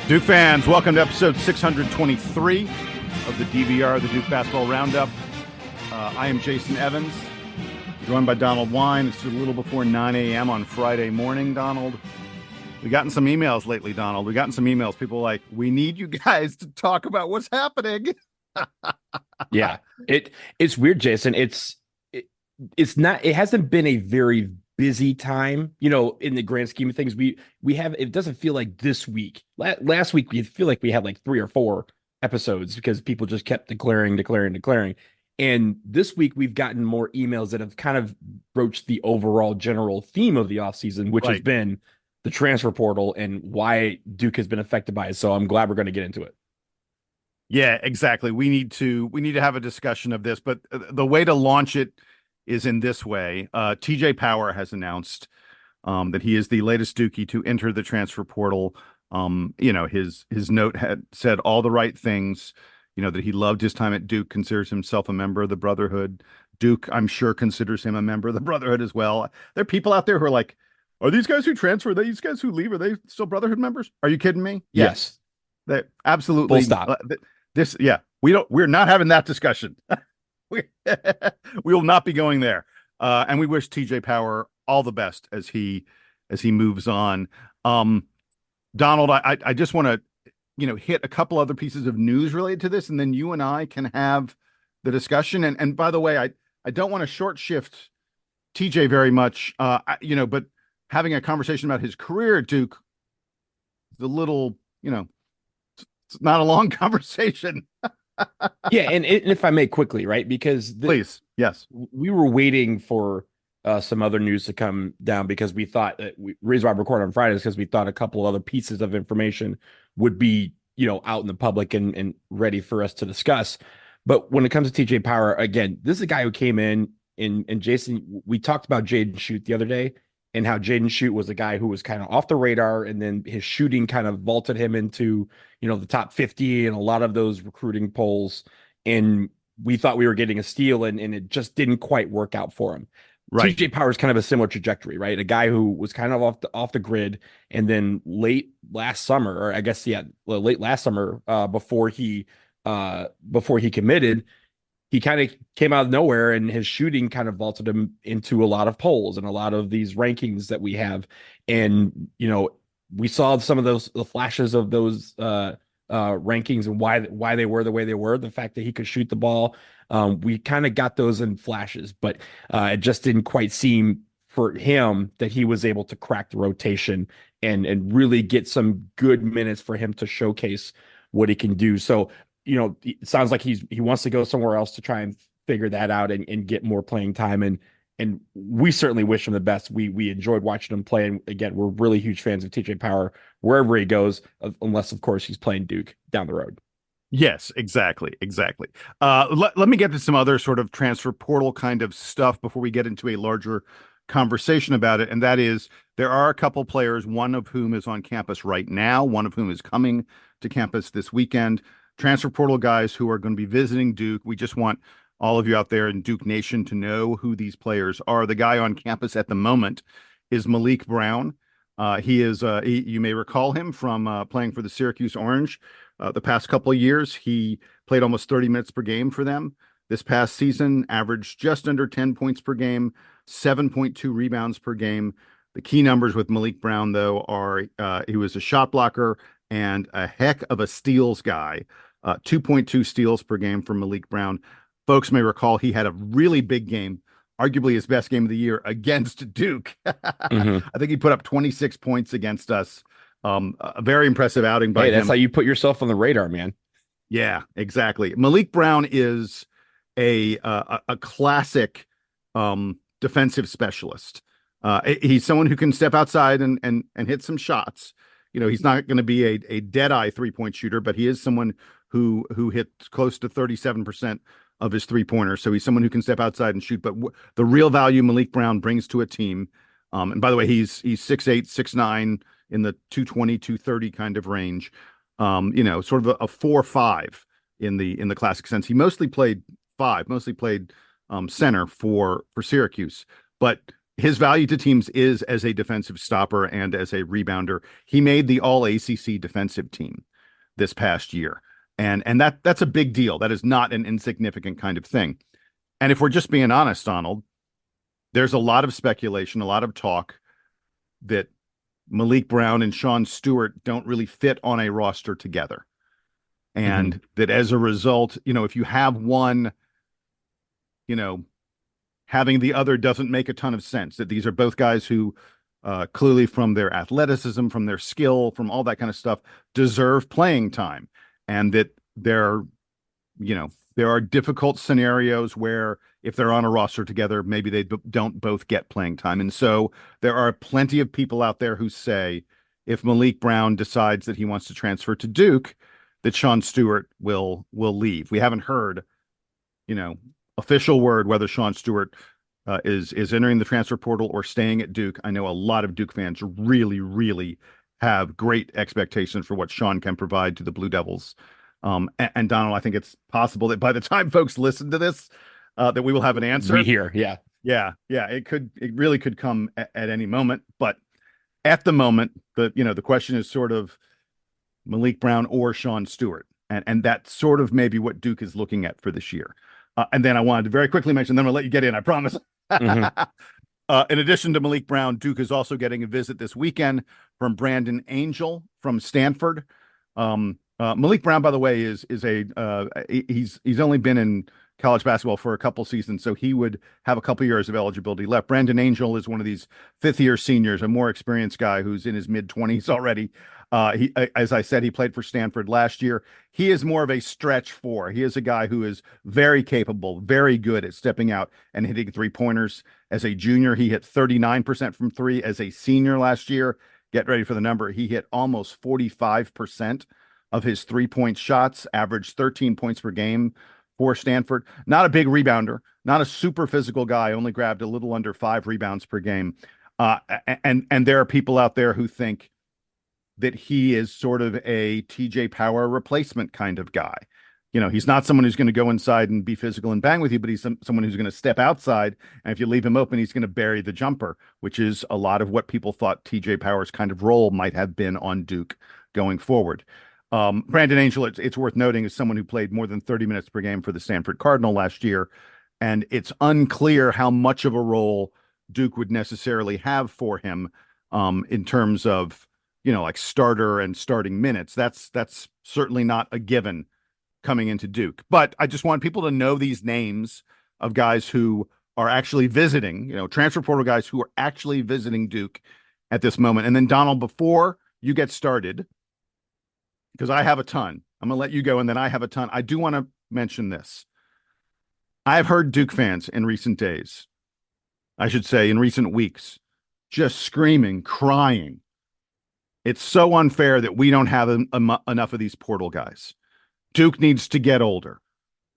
Duke fans, welcome to episode 623 of the DBR, the Duke Basketball Roundup. I am Jason Evans, joined by Donald Wine. It's a little before 9 a.m. on Friday morning, Donald. We've gotten some emails lately, Donald. We've gotten some emails. People like, we need you guys to talk about what's happening. Yeah, it's weird, Jason. It's not. It hasn't been a very busy time, in the grand scheme of things. We have. It doesn't feel like this week. Last week we feel like we had like 3 or 4 episodes because people just kept declaring. And this week we've gotten more emails that have kind of broached the overall general theme of the offseason, which has been the transfer portal and why Duke has been affected by it. So I'm glad we're going to get into it. Yeah, exactly. We need to have a discussion of this, but the way to launch it is in this way. TJ Power has announced that he is the latest Dookie to enter the transfer portal. His note had said all the right things, that he loved his time at Duke, considers himself a member of the Brotherhood. Duke, I'm sure, considers him a member of the Brotherhood as well. There are people out there who are like, are these guys who transfer, these guys who leave, are they still Brotherhood members? Are you kidding me? Yes. They absolutely. Full stop. We're not having that discussion. we will not be going there. And we wish TJ Power all the best as he moves on. Donald, I just want to, hit a couple other pieces of news related to this, and then you and I can have the discussion. And by the way, I don't want to short shift TJ very much, but having a conversation about his career at Duke is a little, it's not a long conversation. Yeah, and if I may quickly, right? Because please, yes, we were waiting for some other news to come down because we thought that reason why we record on Fridays because we thought a couple of other pieces of information would be, out in the public and ready for us to discuss. But when it comes to TJ Power, again, this is a guy who came in and Jason, we talked about Jaden Shoot the other day and how Jaden Shoot was a guy who was kind of off the radar, and then his shooting kind of vaulted him into, the top 50 and a lot of those recruiting polls. And we thought we were getting a steal, and it just didn't quite work out for him. Right. TJ Power is kind of a similar trajectory, right? A guy who was kind of off the grid, and then late last summer, or I guess late last summer, before he committed, he kind of came out of nowhere, and his shooting kind of vaulted him into a lot of polls and a lot of these rankings that we have. And, we saw some of the flashes of those rankings and why they were the way they were. The fact that he could shoot the ball, we kind of got those in flashes, but it just didn't quite seem for him that he was able to crack the rotation and really get some good minutes for him to showcase what he can do. So, it sounds like he wants to go somewhere else to try and figure that out and get more playing time. And we certainly wish him the best. We enjoyed watching him play. And again, we're really huge fans of TJ Power wherever he goes, unless, of course, he's playing Duke down the road. Yes, exactly. Let me get to some other sort of transfer portal kind of stuff before we get into a larger conversation about it. And that is, there are a couple players, one of whom is on campus right now, one of whom is coming to campus this weekend. Transfer portal guys who are going to be visiting Duke. We just want all of you out there in Duke Nation to know who these players are. The guy on campus at the moment is Malik Brown. You may recall him from playing for the Syracuse Orange the past couple of years. He played almost 30 minutes per game for them this past season, averaged just under 10 points per game, 7.2 rebounds per game. The key numbers with Malik Brown, though, are he was a shot blocker and a heck of a steals guy. 2.2 steals per game for Malik Brown. Folks may recall he had a really big game, arguably his best game of the year against Duke. Mm-hmm. I think he put up 26 points against us. A very impressive outing by him. That's how you put yourself on the radar, man. Yeah, exactly. Malik Brown is a classic defensive specialist. He's someone who can step outside and hit some shots. He's not going to be a dead-eye three-point shooter, but he is someone who hit close to 37% of his three-pointers. So he's someone who can step outside and shoot. But the real value Malik Brown brings to a team, and by the way, he's 6'8", 6'9", in the 220, 230 kind of range. Sort of a 4-5 in the classic sense. He mostly played center for Syracuse. But his value to teams is as a defensive stopper and as a rebounder. He made the all ACC defensive team this past year. And that's a big deal. That is not an insignificant kind of thing. And if we're just being honest, Donald, there's a lot of speculation, a lot of talk that Malik Brown and Sean Stewart don't really fit on a roster together. And that as a result, if you have one, you know, having the other doesn't make a ton of sense. That these are both guys who clearly, from their athleticism, from their skill, from all that kind of stuff, deserve playing time. And that there are difficult scenarios where if they're on a roster together, maybe they don't both get playing time. And so there are plenty of people out there who say if Malik Brown decides that he wants to transfer to Duke, that Sean Stewart will leave. We haven't heard, official word whether Sean Stewart is entering the transfer portal or staying at Duke. I know a lot of Duke fans really, really have great expectations for what Sean can provide to the Blue Devils. And Donald, I think it's possible that by the time folks listen to this, that we will have an answer. We hear, yeah. It really could come at any moment. But at the moment, the question is sort of Malik Brown or Sean Stewart. And that's sort of maybe what Duke is looking at for this year. And then I wanted to very quickly mention, then I'll let you get in, I promise. In addition to Malik Brown, Duke is also getting a visit this weekend from Brandon Angel from Stanford. Malik Brown, by the way, he's only been in college basketball for a couple seasons, so he would have a couple years of eligibility left. Brandon Angel is one of these fifth-year seniors, a more experienced guy who's in his mid-20s already. As I said, he played for Stanford last year. He is more of a stretch four. He is a guy who is very capable, very good at stepping out and hitting three-pointers. As a junior, he hit 39% from three. As a senior last year, get ready for the number, he hit almost 45% of his three-point shots, averaged 13 points per game for Stanford. Not a big rebounder, not a super physical guy, only grabbed a little under 5 rebounds per game. And there are people out there who think that he is sort of a TJ Power replacement kind of guy. He's not someone who's going to go inside and be physical and bang with you, but he's someone who's going to step outside. And if you leave him open, he's going to bury the jumper, which is a lot of what people thought TJ Power's kind of role might have been on Duke going forward. Brandon Angel, it's worth noting, is someone who played more than 30 minutes per game for the Stanford Cardinal last year. And it's unclear how much of a role Duke would necessarily have for him in terms of, like starter and starting minutes. That's certainly not a given coming into Duke. But I just want people to know these names of guys who are actually visiting, transfer portal guys who are actually visiting Duke at this moment. And then, Donald, before you get started, because I have a ton, I'm going to let you go, and then I have a ton. I do want to mention this. I've heard Duke fans in recent days, I should say in recent weeks, just screaming, crying. It's so unfair that we don't have enough of these portal guys. Duke needs to get older.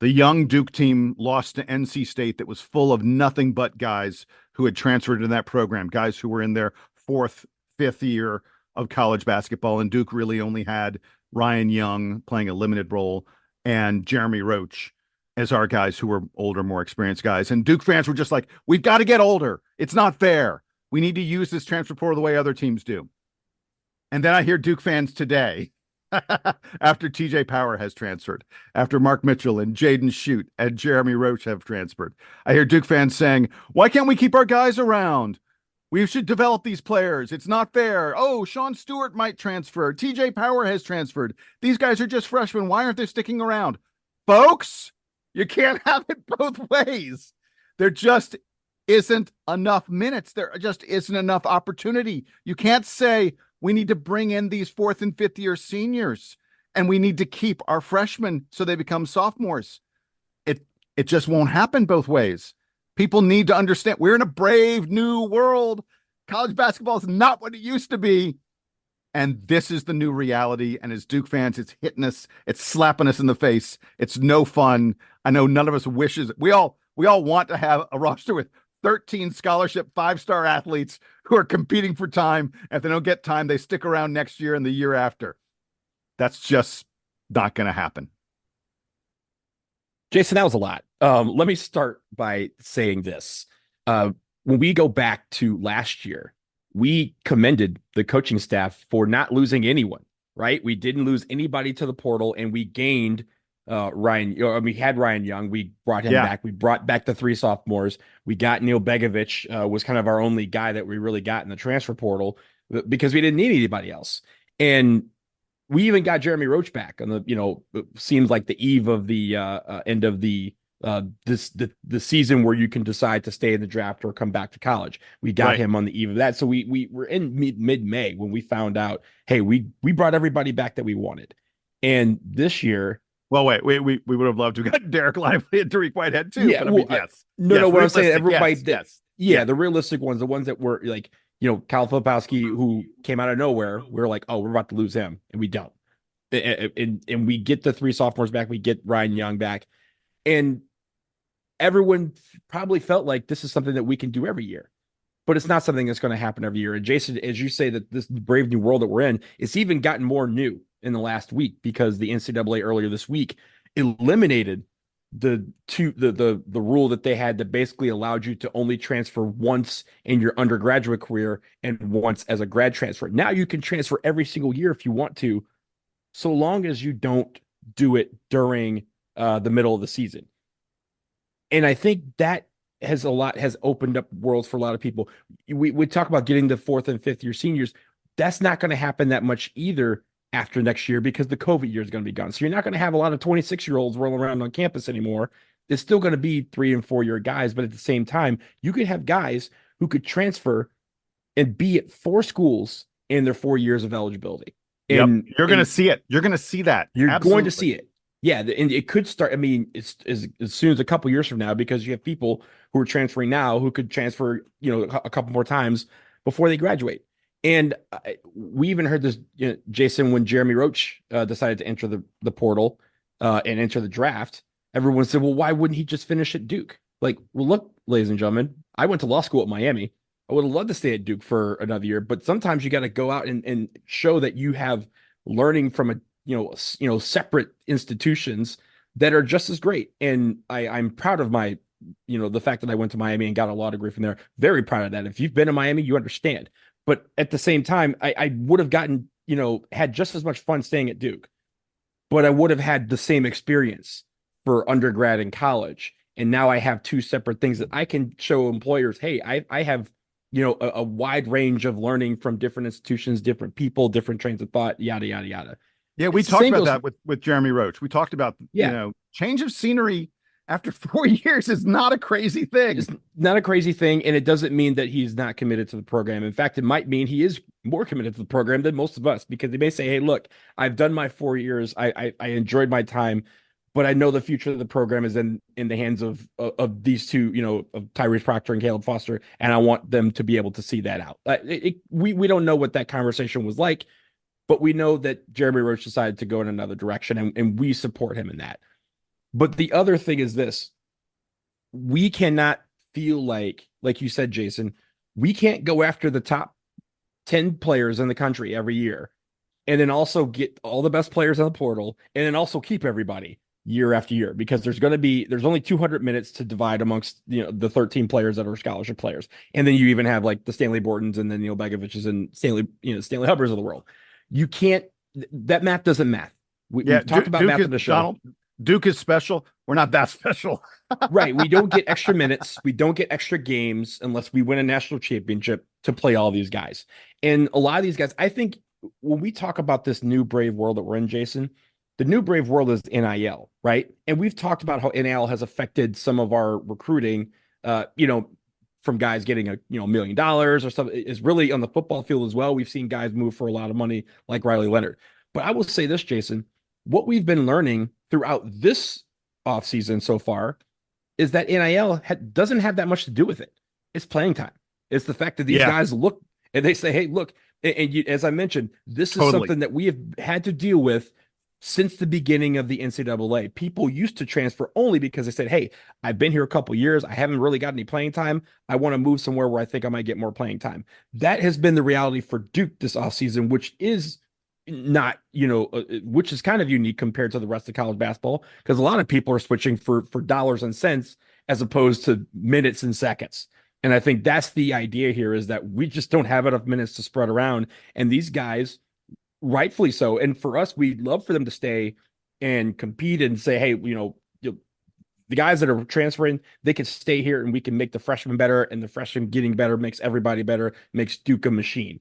The young Duke team lost to NC State that was full of nothing but guys who had transferred to that program, guys who were in their 4th, 5th year of college basketball, and Duke really only had Ryan Young playing a limited role and Jeremy Roach as our guys who were older, more experienced guys. And Duke fans were just like, we've got to get older. It's not fair. We need to use this transfer portal the way other teams do. And then I hear Duke fans today, after TJ Power has transferred, after Mark Mitchell and Jaden Schutt and Jeremy Roach have transferred, I hear Duke fans saying, why can't we keep our guys around? We should develop these players. It's not fair. Oh, Sean Stewart might transfer. TJ Power has transferred. These guys are just freshmen. Why aren't they sticking around? Folks, you can't have it both ways. There just isn't enough minutes. There just isn't enough opportunity. You can't say we need to bring in these 4th and 5th year seniors and we need to keep our freshmen so they become sophomores. It just won't happen both ways. People need to understand we're in a brave new world. College basketball is not what it used to be. And this is the new reality. And as Duke fans, it's hitting us. It's slapping us in the face. It's no fun. I know none of us wishes. We all want to have a roster with 13 scholarship 5-star athletes who are competing for time. If they don't get time, they stick around next year and the year after. That's just not going to happen. Jason, that was a lot. Let me start by saying this. when we go back to last year, we commended the coaching staff for not losing anyone, right? We didn't lose anybody to the portal, and we gained Ryan. We had Ryan Young. We brought him Yeah, back. We brought back the three sophomores. We got Neil Begovic, was kind of our only guy that we really got in the transfer portal because we didn't need anybody else. And we even got Jeremy Roach back on the, seems like the eve of the end of the season where you can decide to stay in the draft or come back to college. We got right. him on the eve of that. So we were in mid May when we found out, hey, we brought everybody back that we wanted. And this year, Well, wait, we would have loved to have got Derek Lively and Tariq Whitehead too, yeah, but I mean, well, yes, no, yes, what I'm saying, realistic, everybody yes, that, yes, yeah, yeah, the realistic ones, the ones that were like, Kyle Filipowski, who came out of nowhere, we are like, oh, we're about to lose him, and we don't. And we get the three sophomores back, we get Ryan Young back, and everyone probably felt like this is something that we can do every year, but it's not something that's going to happen every year. And Jason, as you say, that this brave new world that we're in, it's even gotten more new in the last week because the NCAA earlier this week eliminated the rule that they had that basically allowed you to only transfer once in your undergraduate career and once as a grad transfer. Now you can transfer every single year if you want to, so long as you don't do it during the middle of the season. And I think that has opened up worlds for a lot of people. We talk about getting the fourth and fifth year seniors. That's not going to happen that much either after next year because the COVID year is going to be gone. So you're not going to have a lot of 26-year-olds rolling around on campus anymore. It's still going to be 3 and 4 year guys, but at the same time, you could have guys who could transfer and be at 4 schools in their 4 years of eligibility. yep. You're going to And see it. You're going to see that. you're going to Absolutely. see it. Yeah, and it could start. I mean, it's as soon as a couple years from now, because you have people who are transferring now who could transfer, a couple more times before they graduate. And we even heard this, Jason, when Jeremy Roach decided to enter the portal and enter the draft. Everyone said, "Well, why wouldn't he just finish at Duke?" Like, well, look, ladies and gentlemen, I went to law school at Miami. I would have loved to stay at Duke for another year, but sometimes you got to go out and show that you have learning from a separate institutions that are just as great. And I'm proud of my, the fact that I went to Miami and got a law degree from there. Very proud of that. If you've been to Miami, you understand. But at the same time, I would have gotten, had just as much fun staying at Duke, but I would have had the same experience for undergrad and college. And now I have two separate things that I can show employers. Hey, I have, a wide range of learning from different institutions, different people, different trains of thought, yada, yada, yada. Yeah, we It's the talked same about goes, that with Jeremy Roach. We talked about, yeah, change of scenery after 4 years is not a crazy thing. it's not a crazy thing, and it doesn't mean that he's not committed to the program. In fact, it might mean he is more committed to the program than most of us because they may say, "Hey, look, I've done my 4 years. I enjoyed my time, but I know the future of the program is in the hands of these two, of Tyrese Proctor and Caleb Foster, and I want them to be able to see that out." We don't know what that conversation was like, but we know that Jeremy Roach decided to go in another direction, and we support him in that. But the other thing is this: we cannot feel like you said, Jason, we can't go after the top 10 players in the country every year and then also get all the best players on the portal and then also keep everybody year after year because there's only 200 minutes to divide amongst the 13 players that are scholarship players, and then you even have like the Stanley Bortons and then Neil Begoviches and Stanley Hubbers of the world. You can't, that math doesn't math. Yeah, We've talked about Duke math is in the show. Donald. Duke is special. We're not that special. Right. We don't get extra minutes. We don't get extra games unless we win a national championship to play all these guys. And a lot of these guys, I think when we talk about this new brave world that we're in, Jason, the new brave world is NIL, right? And we've talked about how NIL has affected some of our recruiting, from guys getting $1 million or something. Is really on the football field as well. We've seen guys move for a lot of money like Riley Leonard. But I will say this, Jason, what we've been learning throughout this offseason so far is that NIL doesn't have that much to do with it. It's playing time. It's the fact that these Yeah, guys look and they say, "Hey, look," and you, as I mentioned, this is totally. something that we have had to deal with since the beginning of the NCAA. People used to transfer only because they said, "Hey, I've been here a couple years. I haven't really got any playing time. I want to move somewhere where I think I might get more playing time." That has been the reality for Duke this offseason, which is not, which is kind of unique compared to the rest of college basketball because a lot of people are switching for dollars and cents as opposed to minutes and seconds. And I think that's the idea here is that we just don't have enough minutes to spread around. And these guys, rightfully so. And for us, we'd love for them to stay and compete and say, hey, the guys that are transferring, they can stay here and we can make the freshmen better. And the freshmen getting better makes everybody better, makes Duke a machine.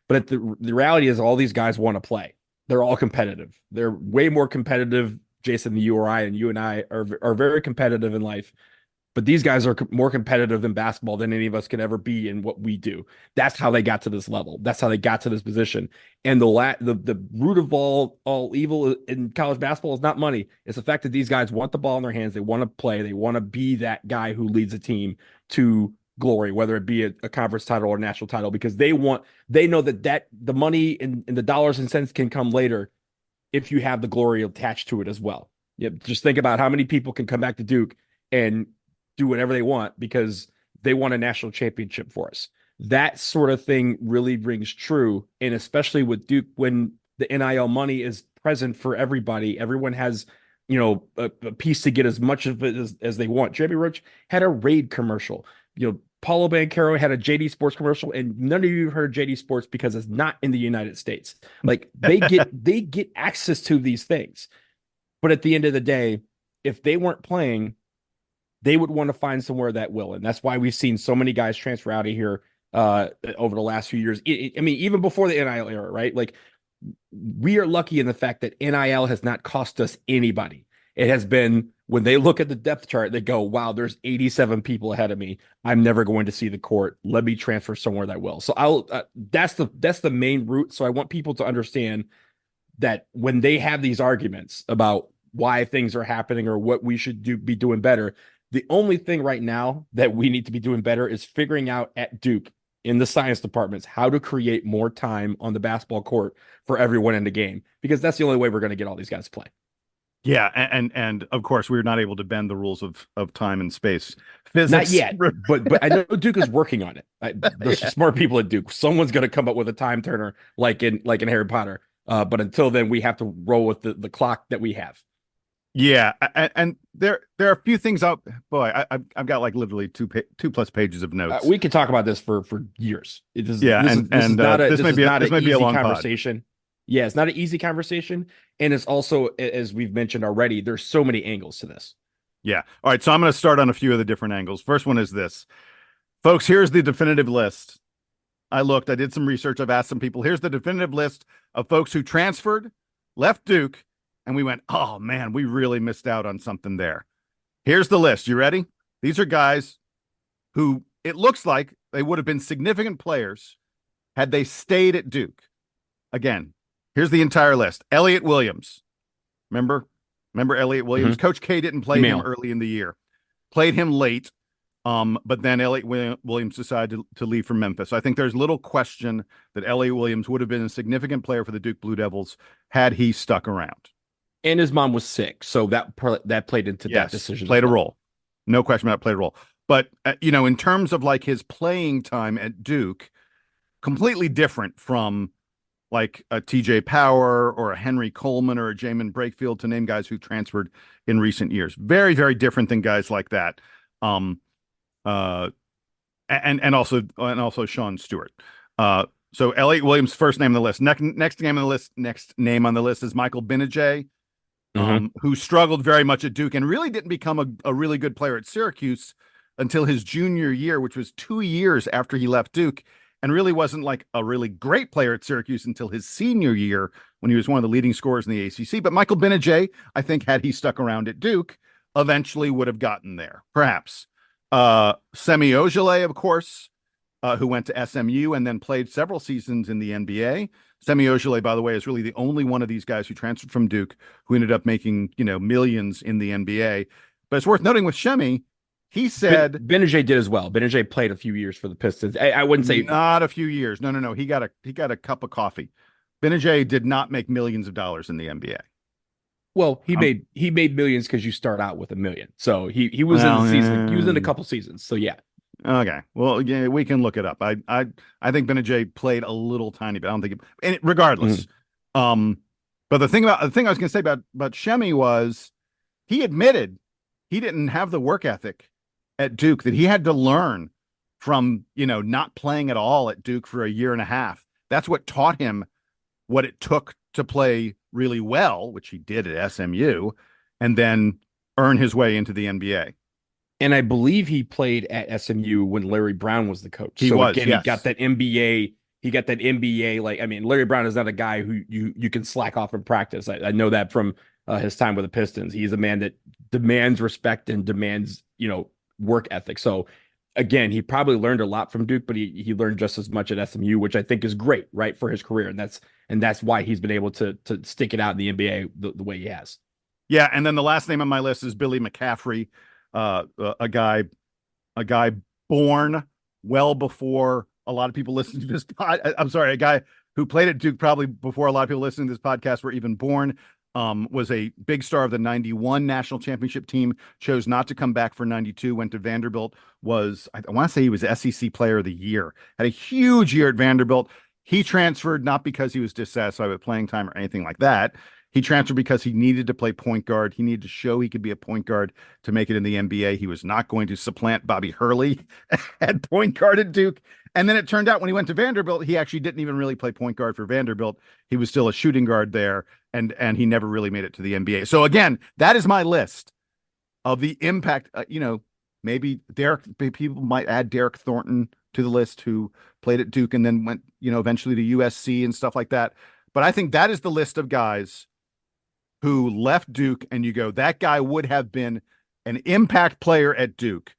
But the reality is, all these guys want to play. They're all competitive. They're way more competitive, Jason, than you or I, and you and I are very competitive in life. But these guys are more competitive in basketball than any of us could ever be in what we do. That's how they got to this level. That's how they got to this position. And the root of all evil in college basketball is not money. It's the fact that these guys want the ball in their hands. They want to play. They want to be that guy who leads a team to glory, whether it be a conference title or a national title, because they know that the money and the dollars and cents can come later if you have the glory attached to it as well. Yep. Just think about how many people can come back to Duke and do whatever they want because they won a national championship for us. That sort of thing really rings true. And especially with Duke, when the NIL money is present for everybody, everyone has, a piece to get as much of it as they want. Jeremy Roach had a Raid commercial. Paulo Banchero had a JD Sports commercial, and none of you heard JD Sports because it's not in the United States. Like they get access to these things. But at the end of the day, if they weren't playing, they would want to find somewhere that will. And that's why we've seen so many guys transfer out of here over the last few years. I mean, even before the NIL era, right? Like, we are lucky in the fact that NIL has not cost us anybody. It has been, when they look at the depth chart, they go, wow, there's 87 people ahead of me. I'm never going to see the court. Let me transfer somewhere that will. So that's the main route. So I want people to understand that when they have these arguments about why things are happening or what we should be doing better, the only thing right now that we need to be doing better is figuring out at Duke in the science departments how to create more time on the basketball court for everyone in the game, because that's the only way we're going to get all these guys to play. Yeah, and of course we're not able to bend the rules of time and space, physics. Not yet, but I know Duke is working on it. There's smart people at Duke. Someone's going to come up with a time turner like in Harry Potter. But until then, we have to roll with the clock that we have. Yeah, and there are a few things out. Boy, I've got like literally two plus pages of notes. We could talk about this for years. This may be a long conversation. Pod. Yeah, it's not an easy conversation, and it's also, as we've mentioned already, there's so many angles to this. Yeah. All right. So I'm going to start on a few of the different angles. First one is this, folks. Here's the definitive list. I did some research. I've asked some people. Here's the definitive list of folks who transferred, left Duke, and we went, oh man, we really missed out on something there. Here's the list. You ready? These are guys who it looks like they would have been significant players had they stayed at Duke. Again, here's the entire list. Elliot Williams. Remember Elliot Williams? Mm-hmm. Coach K didn't play him early in the year. Played him late. But then Elliot Williams decided to leave for Memphis. So I think there's little question that Elliot Williams would have been a significant player for the Duke Blue Devils had he stuck around. And his mom was sick, so that played into that decision. Played a role. No question about it, played a role. But, in terms of like his playing time at Duke, completely different from like a TJ Power or a Henry Coleman or a Jamin Brakefield, to name guys who transferred in recent years. Very, very different than guys like that. And also Sean Stewart. So Elliot Williams, first name on the list. Next name on the list is Michael Benajay, who struggled very much at Duke and really didn't become a really good player at Syracuse until his junior year, which was 2 years after he left Duke, and really wasn't like a really great player at Syracuse until his semi year when he was one of the leading scorers in the ACC. But Michael Benajay, I think, had he stuck around at Duke, eventually would have gotten there, perhaps. Semi Ojeleye, of course, who went to SMU and then played several seasons in the NBA. Semi Ojeleye, by the way, is really the only one of these guys who transferred from Duke who ended up making, millions in the NBA. But it's worth noting with Semi, he said Benajay did as well. Benajay played a few years for the Pistons. I wouldn't say not a few years. No. He got a cup of coffee. Benajay did not make millions of dollars in the NBA. Well, he made millions because you start out with $1 million. So he was in the season. He was in a couple seasons. So yeah. Okay. Well, yeah, we can look it up. I think Benajay played a little tiny bit. I don't think regardless. But the thing I was going to say about Shemi was he admitted he didn't have the work ethic at Duke, that he had to learn from, not playing at all at Duke for a year and a half. That's what taught him what it took to play really well, which he did at SMU, and then earn his way into the NBA. And I believe he played at SMU when Larry Brown was the coach. He So was, again, he got yes. that NBA. He got that NBA. Like, I mean, Larry Brown is not a guy who you can slack off in practice. I know that from his time with the Pistons. He's a man that demands respect and demands, work ethic. So again, he probably learned a lot from Duke, but he learned just as much at SMU, which I think is great, right, for his career. And that's why he's been able to stick it out in the NBA the way he has. Yeah, and then the last name on my list is Billy McCaffrey, a guy born well before a lot of people listening to this I'm sorry, a guy who played at Duke probably before a lot of people listening to this podcast were even born. Was a big star of the 91 national championship team, chose not to come back for 92, went to Vanderbilt, I want to say he was SEC player of the year, had a huge year at Vanderbilt. He transferred not because he was dissatisfied with playing time or anything like that. He transferred because he needed to play point guard. He needed to show he could be a point guard to make it in the NBA. He was not going to supplant Bobby Hurley at point guard at Duke. And then it turned out when he went to Vanderbilt, he actually didn't even really play point guard for Vanderbilt. He was still a shooting guard there, and he never really made it to the NBA. So again, that is my list of the impact. Maybe people might add Derek Thornton to the list, who played at Duke and then went, eventually to USC and stuff like that. But I think that is the list of guys who left Duke, and you go, that guy would have been an impact player at Duke,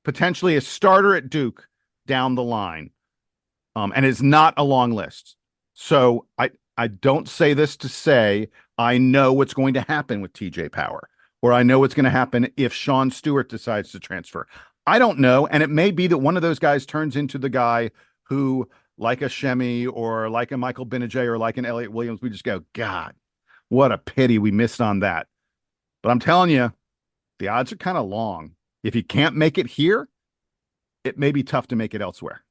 potentially a starter at Duke down the line, and it's not a long list. So I don't say this to say I know what's going to happen with TJ Power, or I know what's going to happen if Sean Stewart decides to transfer. I don't know, and it may be that one of those guys turns into the guy who, like a Shemi or like a Michael Benajay or like an Elliott Williams, we just go, God, what a pity we missed on that. But I'm telling you, the odds are kind of long. If you can't make it here, it may be tough to make it elsewhere.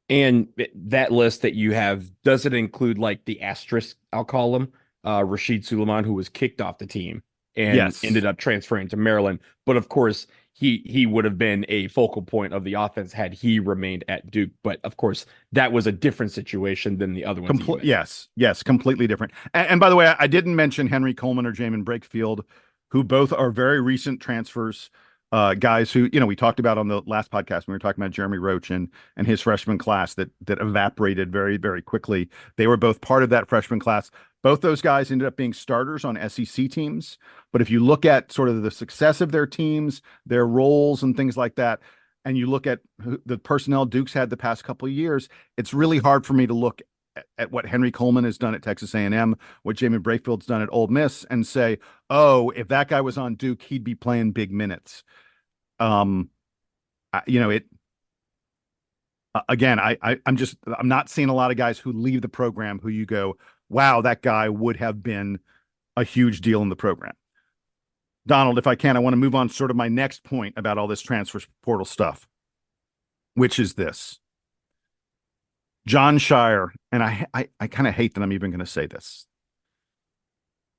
And that list that you have, does it include like the asterisk, I'll call him, Rashid Suleiman, who was kicked off the team and Yes. ended up transferring to Maryland? But of course, he would have been a focal point of the offense had he remained at Duke. But of course, that was a different situation than the other ones that you mentioned. Yes, completely different. And by the way, I didn't mention Henry Coleman or Jamin Brakefield, who both are very recent transfers. Guys who, we talked about on the last podcast when we were talking about Jeremy Roach and his freshman class that evaporated very, very quickly. They were both part of that freshman class. Both those guys ended up being starters on SEC teams. But if you look at sort of the success of their teams, their roles and things like that, and you look at the personnel Duke's had the past couple of years, it's really hard for me to look at what Henry Coleman has done at Texas A&M, what Jamin Brafield's done at Ole Miss, and say, oh, if that guy was on Duke, he'd be playing big minutes. Um, it again, I'm not seeing a lot of guys who leave the program who you go, wow, that guy would have been a huge deal in the program. Donald, if I can, I want to move on to sort of my next point about all this transfer portal stuff, which is this. John Shire, and I kind of hate that I'm even going to say this.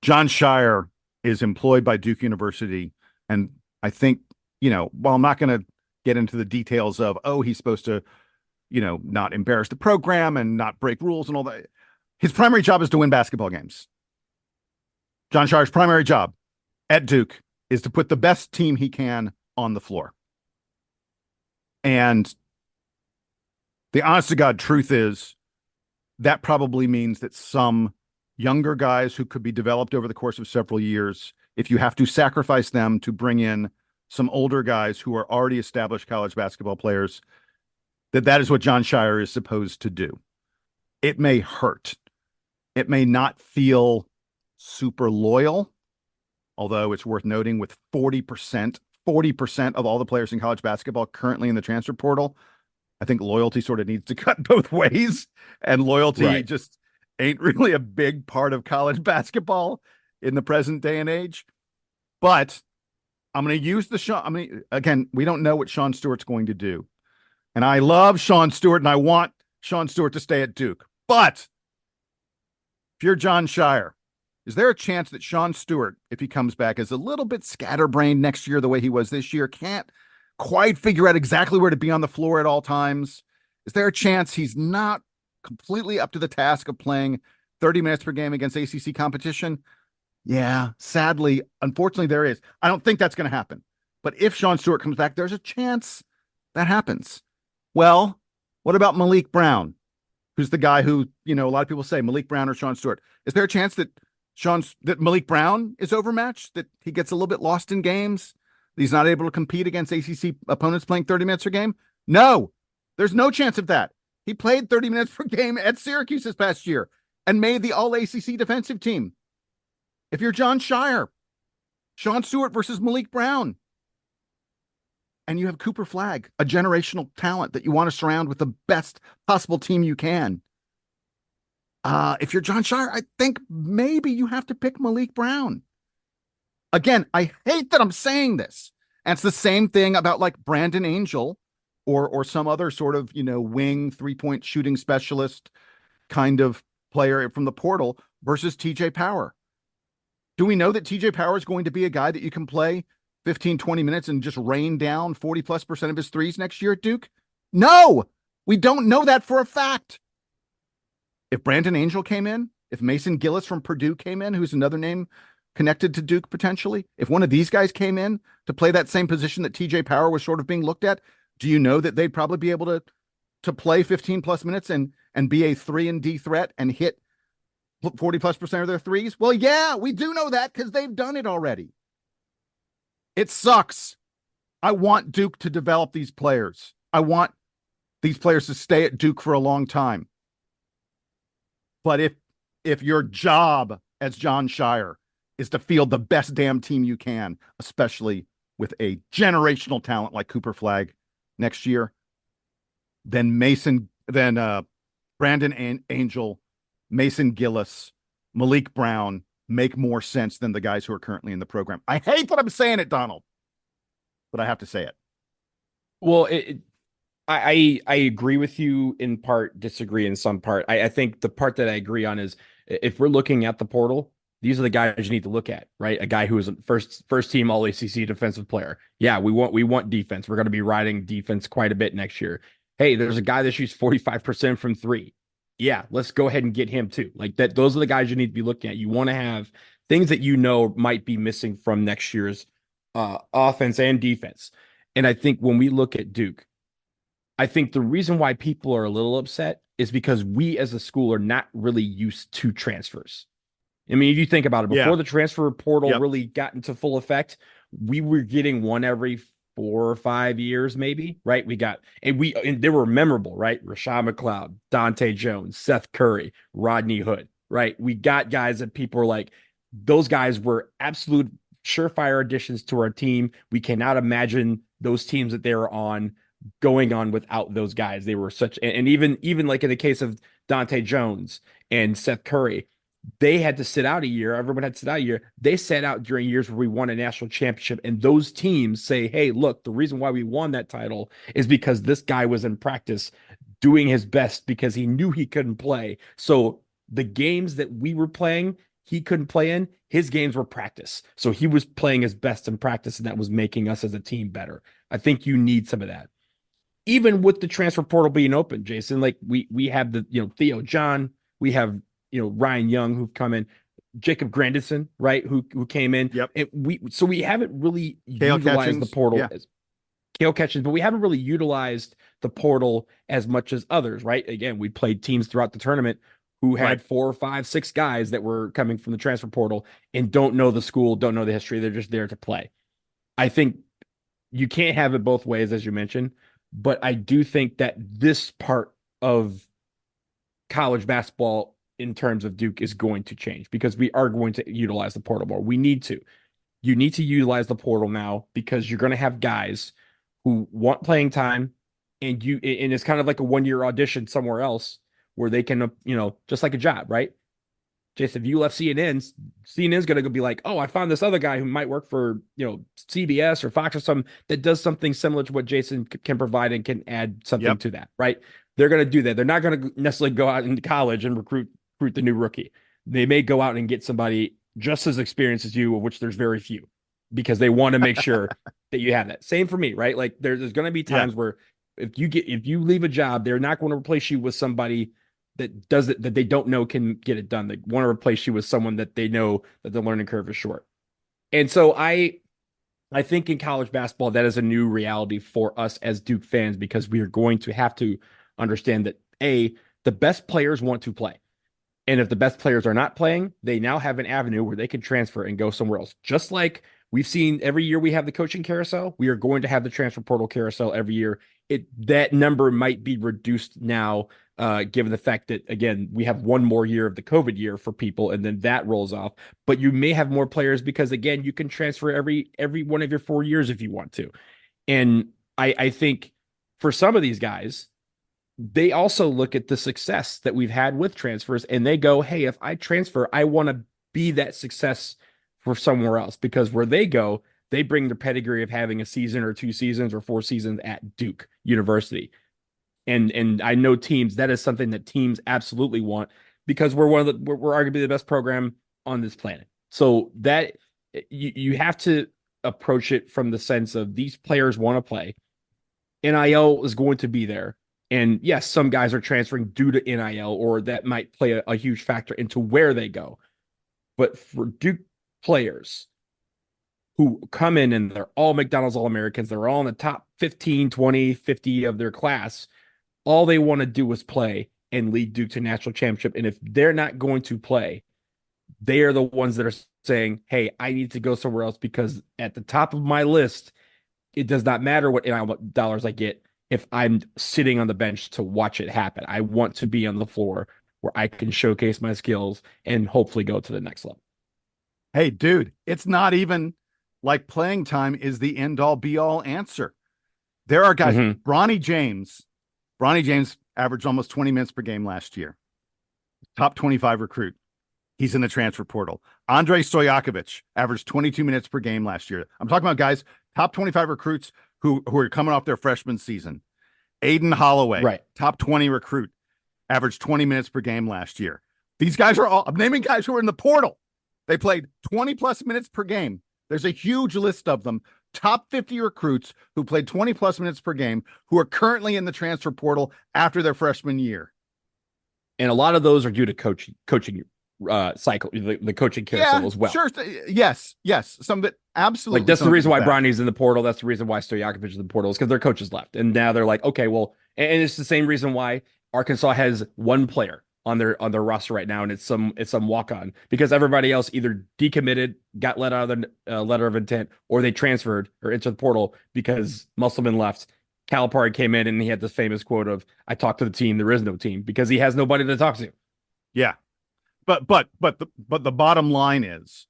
John Shire is employed by Duke University, and I think, while I'm not going to get into the details of, he's supposed to, not embarrass the program and not break rules and all that. His primary job is to win basketball games. John Shire's primary job at Duke is to put the best team he can on the floor. And the honest to God truth is that probably means that some younger guys who could be developed over the course of several years, if you have to sacrifice them to bring in some older guys who are already established college basketball players, that is what John Shire is supposed to do. It may hurt. It may not feel super loyal, although it's worth noting with 40% of all the players in college basketball currently in the transfer portal, I think loyalty sort of needs to cut both ways, and loyalty just ain't really a big part of college basketball in the present day and age. But I'm going to use again, we don't know what Sean Stewart's going to do. And I love Sean Stewart and I want Sean Stewart to stay at Duke. But if you're John Shire, is there a chance that Sean Stewart, if he comes back, is a little bit scatterbrained next year the way he was this year, can't quite figure out exactly where to be on the floor at all times? Is there a chance he's not completely up to the task of playing 30 minutes per game against ACC competition? Yeah, sadly, unfortunately, there is. I don't think that's going to happen. But if Sean Stewart comes back, there's a chance that happens. Well, what about Malik Brown, who's the guy who, a lot of people say Malik Brown or Sean Stewart? Is there a chance that Malik Brown is overmatched, that he gets a little bit lost in games, that he's not able to compete against ACC opponents playing 30 minutes a game? No, there's no chance of that. He played 30 minutes per game at Syracuse this past year and made the All ACC defensive team. If you're John Shire, Sean Stewart versus Malik Brown, and you have Cooper Flagg, a generational talent that you want to surround with the best possible team you can. If you're John Shire, I think maybe you have to pick Malik Brown. Again, I hate that I'm saying this. And it's the same thing about like Brandon Angel or some other sort of, wing 3-point shooting specialist kind of player from the portal versus TJ Power. Do we know that TJ Power is going to be a guy that you can play 15, 20 minutes and just rain down 40+% of his threes next year at Duke? No, we don't know that for a fact. If Brandon Angel came in, if Mason Gillis from Purdue came in, who's another name connected to Duke potentially, if one of these guys came in to play that same position that TJ Power was sort of being looked at, do you know that they'd probably be able to play 15+ minutes and be a 3-and-D threat and hit 40+% of their threes? Well, yeah, we do know that because they've done it already. It sucks. I want Duke to develop these players. I want these players to stay at Duke for a long time. But if your job as John Shire is to field the best damn team you can, especially with a generational talent like Cooper Flagg next year, then Brandon Angel, Mason Gillis, Malik Brown make more sense than the guys who are currently in the program. I hate that I'm saying it, Donald, but I have to say it. Well, I agree with you in part, disagree in some part. I think the part that I agree on is if we're looking at the portal, these are the guys you need to look at, right? A guy who is a first team All ACC defensive player. Yeah, we want defense. We're going to be riding defense quite a bit next year. Hey, there's a guy that shoots 45% from three. Yeah, let's go ahead and get him too. Like that, those are the guys you need to be looking at. You want to have things that might be missing from next year's offense and defense. And I think when we look at Duke, I think the reason why people are a little upset is because we as a school are not really used to transfers. I mean, if you think about it, before the transfer portal really got into full effect, we were getting one every 4 or 5 years, maybe, right? And they were memorable, right? Rashad McLeod, Dante Jones, Seth Curry, Rodney Hood, right? We got guys that people were like, those guys were absolute surefire additions to our team. We cannot imagine those teams that they were on going on without those guys. They were such, and even like in the case of Dante Jones and Seth Curry, they had to sit out a year. Everyone had to sit out a year. They sat out during years where we won a national championship. And those teams say, hey, look, the reason why we won that title is because this guy was in practice doing his best because he knew he couldn't play. So the games that we were playing, he couldn't play in, his games were practice. So he was playing his best in practice, and that was making us as a team better. I think you need some of that. Even with the transfer portal being open, Jason, like we have the, Theo John, we have, Ryan Young who've come in, Jacob Grandison, right, who came in. Yep. And we haven't really Cale utilized Catchings, the portal as Cale Catchings, but we haven't really utilized the portal as much as others, right? Again, we played teams throughout the tournament who had 4, 5, 6 guys that were coming from the transfer portal and don't know the school, don't know the history. They're just there to play. I think you can't have it both ways, as you mentioned, but I do think that this part of college basketball in terms of Duke is going to change because we are going to utilize the portal more. We need to. You need to utilize the portal now because you're going to have guys who want playing time and it's kind of like a 1-year audition somewhere else where they can, just like a job, right? Jason, if you left CNN's going to be like, oh, I found this other guy who might work for, CBS or Fox or something that does something similar to what Jason can provide and can add something to that, right? They're going to do that. They're not going to necessarily go out into college and recruit the new rookie. They may go out and get somebody just as experienced as you, of which there's very few. because they want to make sure that you have that. Same for me, right? Like there's going to be Yeah. times where if you leave a job, they're not going to replace you with somebody that does it that they don't know can get it done. They want to replace you with someone that they know that the learning curve is short. And so I think in college basketball, that is a new reality for us as Duke fans because we are going to have to understand that the best players want to play. And if the best players are not playing, they now have an avenue where they can transfer and go somewhere else. Just like we've seen every year we have the coaching carousel, we are going to have the transfer portal carousel every year. That number might be reduced now, given the fact that again we have one more year of the COVID year for people, and then that rolls off. But you may have more players because again you can transfer every one of your 4 years if you want to. And I think for some of these guys they also look at the success that we've had with transfers and they go, hey, if I transfer, I want to be that success for somewhere else because where they go, they bring the pedigree of having a season or 2 seasons or 4 seasons at Duke University. And I know teams that is something that teams absolutely want because we're arguably the best program on this planet. So that you have to approach it from the sense of these players want to play. NIL is going to be there. And yes, some guys are transferring due to NIL, or that might play a huge factor into where they go. But for Duke players who come in and they're all McDonald's All-Americans, they're all in the top 15, 20, 50 of their class, all they want to do is play and lead Duke to national championship. And if they're not going to play, they are the ones that are saying, hey, I need to go somewhere else because at the top of my list, it does not matter what dollars I get if I'm sitting on the bench to watch it happen. I want to be on the floor where I can showcase my skills and hopefully go to the next level. Hey, dude, it's not even like playing time is the end all be all answer. There are guys, Mm-hmm. Bronny James averaged almost 20 minutes per game last year. Top 25 recruit. He's in the transfer portal. Andrei Stojakovic averaged 22 minutes per game last year. I'm talking about guys, top 25 recruits who are coming off their freshman season. Aiden Holloway, Right. top 20 recruit, averaged 20 minutes per game last year. These guys are all, I'm naming guys who are in the portal. They played 20 plus minutes per game. There's a huge list of them. Top 50 recruits who played 20 plus minutes per game who are currently in the transfer portal after their freshman year. And a lot of those are due to coaching cycle, the coaching carousel Yeah, as well. sure. Yes. Some of it, Like absolutely. that's Some the of reason it's why bad. Bronny's in the portal. That's the reason why Stojakovic is in the portal is because their coaches left, and now they're like, okay, well, and it's the same reason why Arkansas has one player on their roster right now, and it's some walk on because everybody else either decommitted, got let out of the letter of intent, or they transferred or into the portal because Musselman left. Calipari came in and he had this famous quote of "I talked to the team, there is no team" because he has nobody to talk to. Yeah. But the bottom line is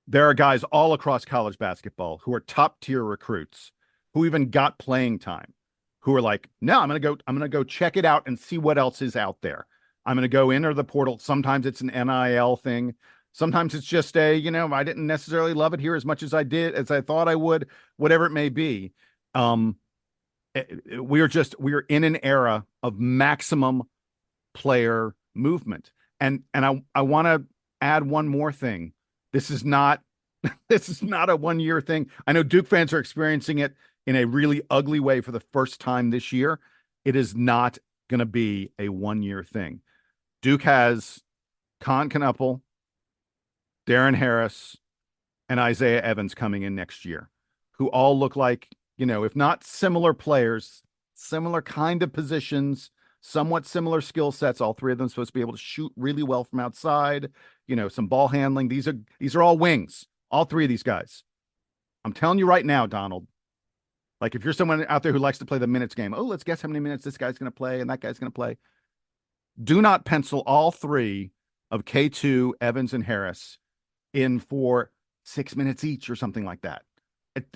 there are guys all across college basketball who are top tier recruits who even got playing time, who are like, no, I'm gonna go check it out and see what else is out there. I'm gonna go enter the portal. Sometimes it's an NIL thing. Sometimes it's just I didn't necessarily love it here as much as I thought I would, whatever it may be. Um, we are in an era of maximum player movement. And I want to add one more thing. This is not this is not a 1 year thing. I know Duke fans are experiencing it in a really ugly way for the first time this year. It is not going to be a 1 year thing. Duke has Con Knuppel, Darren Harris, and Isaiah Evans coming in next year, who all look like, if not similar players, similar kind of positions, somewhat similar skill sets. All three of them supposed to be able to shoot really well from outside, some ball handling. These are all wings, all three of these guys. I'm telling you right now, Donald, like if you're someone out there who likes to play the minutes game, oh, let's guess how many minutes this guy's going to play and that guy's going to play. Do not pencil all three of K2, Evans, and Harris in for 6 minutes each or something like that.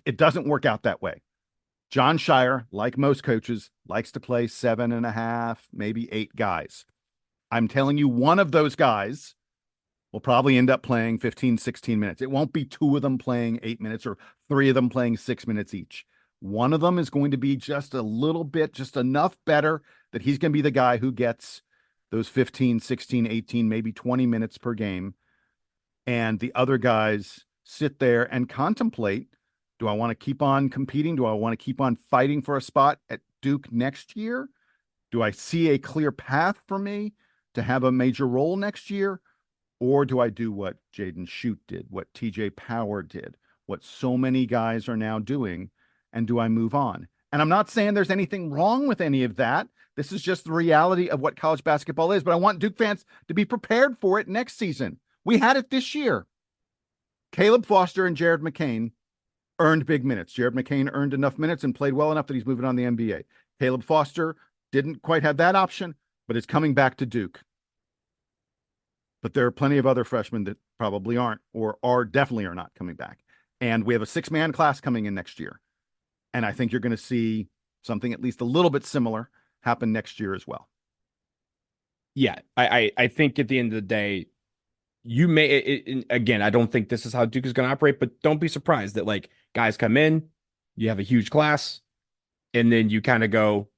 It doesn't work out that way. John Shire, like most coaches, likes to play 7.5, maybe 8 guys. I'm telling you, one of those guys will probably end up playing 15, 16 minutes. It won't be 2 of them playing 8 minutes or 3 of them playing 6 minutes each. One of them is going to be just a little bit, just enough better that he's going to be the guy who gets those 15, 16, 18, maybe 20 minutes per game. And the other guys sit there and contemplate, do I want to keep on competing? Do I want to keep on fighting for a spot at Duke next year? Do I see a clear path for me to have a major role next year? Or do I do what Jaden Schutt did, what TJ Power did, what so many guys are now doing? And do I move on? And I'm not saying there's anything wrong with any of that. This is just the reality of what college basketball is. But I want Duke fans to be prepared for it next season. We had it this year. Caleb Foster and Jared McCain earned big minutes. Jared McCain earned enough minutes and played well enough that he's moving on the NBA. Caleb Foster didn't quite have that option, but is coming back to Duke. But there are plenty of other freshmen that probably aren't, or are definitely are not coming back. And we have a 6-man class coming in next year. And I think you're going to see something at least a little bit similar happen next year as well. Yeah, I think at the end of the day, you may again, I don't think this is how Duke is going to operate, but don't be surprised that like guys come in, you have a huge class, and then you kind of go,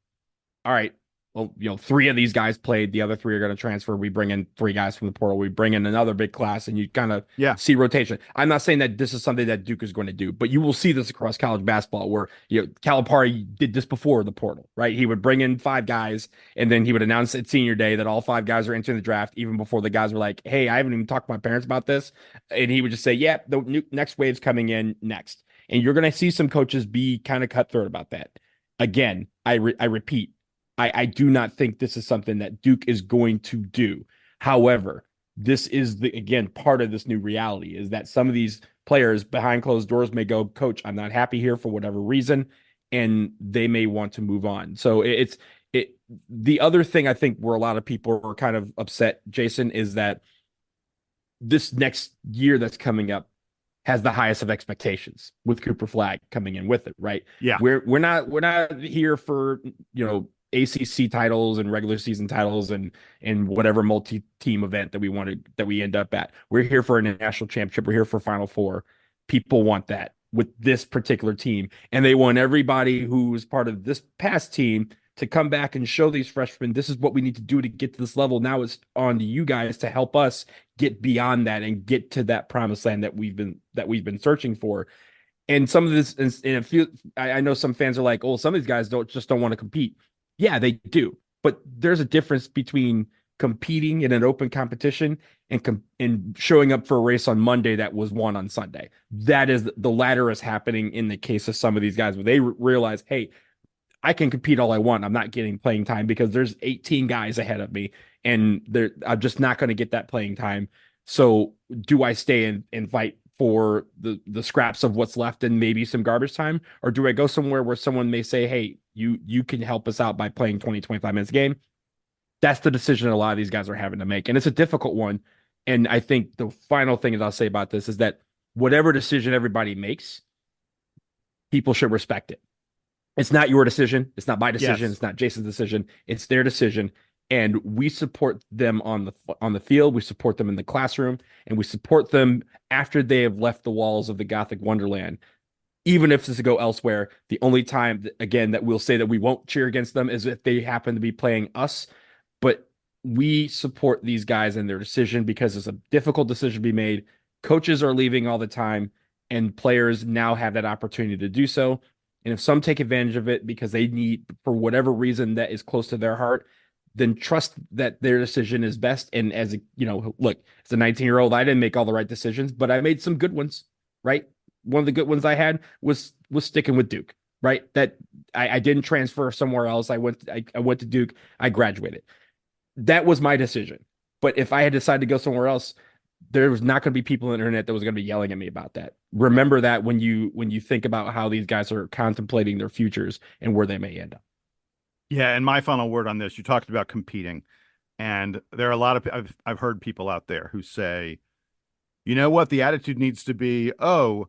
all right, well, 3 of these guys played, the other 3 are going to transfer. We bring in 3 guys from the portal. We bring in another big class, and you kind of see rotation. I'm not saying that this is something that Duke is going to do, but you will see this across college basketball where, Calipari did this before the portal, right? He would bring in 5 guys, and then he would announce at senior day that all 5 guys are entering the draft, even before the guys were like, hey, I haven't even talked to my parents about this. And he would just say, yeah, the next wave's coming in next. And you're going to see some coaches be kind of cutthroat about that. Again, I repeat, I do not think this is something that Duke is going to do. However, this is again part of this new reality is that some of these players behind closed doors may go, Coach, I'm not happy here for whatever reason, and they may want to move on. So the other thing I think where a lot of people are kind of upset, Jason, is that this next year that's coming up has the highest of expectations with Cooper Flag coming in with it, right? Yeah. We're not here for, ACC titles and regular season titles and whatever multi-team event that we end up at. We're here for a national championship. We're here for Final Four. People want that with this particular team, and they want everybody who's part of this past team to come back and show these freshmen, this is what we need to do to get to this level. Now it's on to you guys to help us get beyond that and get to that promised land that we've been searching for. And some of this, and I know some fans are like, oh, some of these guys don't want to compete. Yeah, they do. But there's a difference between competing in an open competition and showing up for a race on Monday that was won on Sunday. That is the latter is happening in the case of some of these guys where they realize, hey, I can compete all I want. I'm not getting playing time because there's 18 guys ahead of me and I'm just not going to get that playing time. So do I stay and fight for the scraps of what's left and maybe some garbage time? Or do I go somewhere where someone may say, hey, you can help us out by playing 20, 25 minutes a game? That's the decision a lot of these guys are having to make. And it's a difficult one. And I think the final thing that I'll say about this is that whatever decision everybody makes, people should respect it. It's not your decision. It's not my decision. Yes. It's not Jason's decision. It's their decision. And we support them on the field. We support them in the classroom, and we support them after they have left the walls of the Gothic Wonderland. Even if this to go elsewhere, the only time again that we'll say that we won't cheer against them is if they happen to be playing us. But we support these guys and their decision because it's a difficult decision to be made. Coaches are leaving all the time, and players now have that opportunity to do so. And if some take advantage of it because they need, for whatever reason that is close to their heart, then trust that their decision is best. And as look, as a 19-year-old, I didn't make all the right decisions, but I made some good ones, right? One of the good ones I had was sticking with Duke, right? That I didn't transfer somewhere else. I went to Duke. I graduated. That was my decision. But if I had decided to go somewhere else, there was not going to be people on the internet that was going to be yelling at me about that. Remember that when you think about how these guys are contemplating their futures and where they may end up. Yeah, and my final word on this, you talked about competing, and there are a lot of I've heard people out there who say, you know what, the attitude needs to be, oh,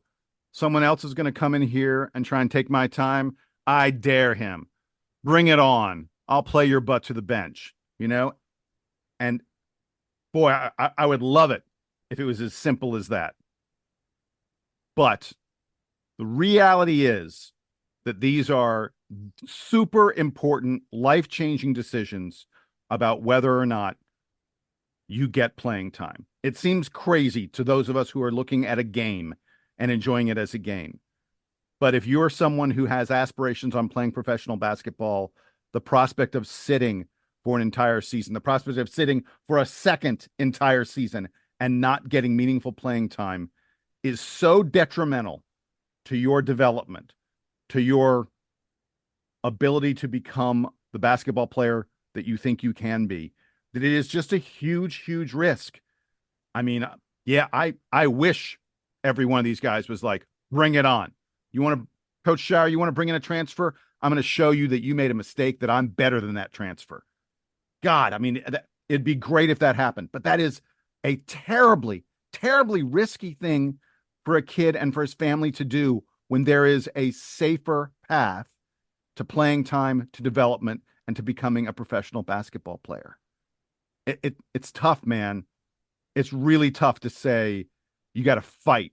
someone else is going to come in here and try and take my time. I dare him. Bring it on. I'll play your butt to the bench, And boy, I would love it if it was as simple as that. But the reality is that these are super important, life-changing decisions about whether or not you get playing time. It seems crazy to those of us who are looking at a game and enjoying it as a game. But if you're someone who has aspirations on playing professional basketball, the prospect of sitting for an entire season, the prospect of sitting for a second entire season and not getting meaningful playing time is so detrimental to your development, to your ability to become the basketball player that you think you can be, that it is just a huge, huge risk. I mean, yeah, I wish every one of these guys was like, bring it on. You want to, Coach Shire, you want to bring in a transfer? I'm going to show you that you made a mistake, that I'm better than that transfer. God, I mean, it'd be great if that happened, but that is a terribly, terribly risky thing for a kid and for his family to do when there is a safer path to playing time, to development, and to becoming a professional basketball player. It's tough, man. It's really tough to say you got to fight,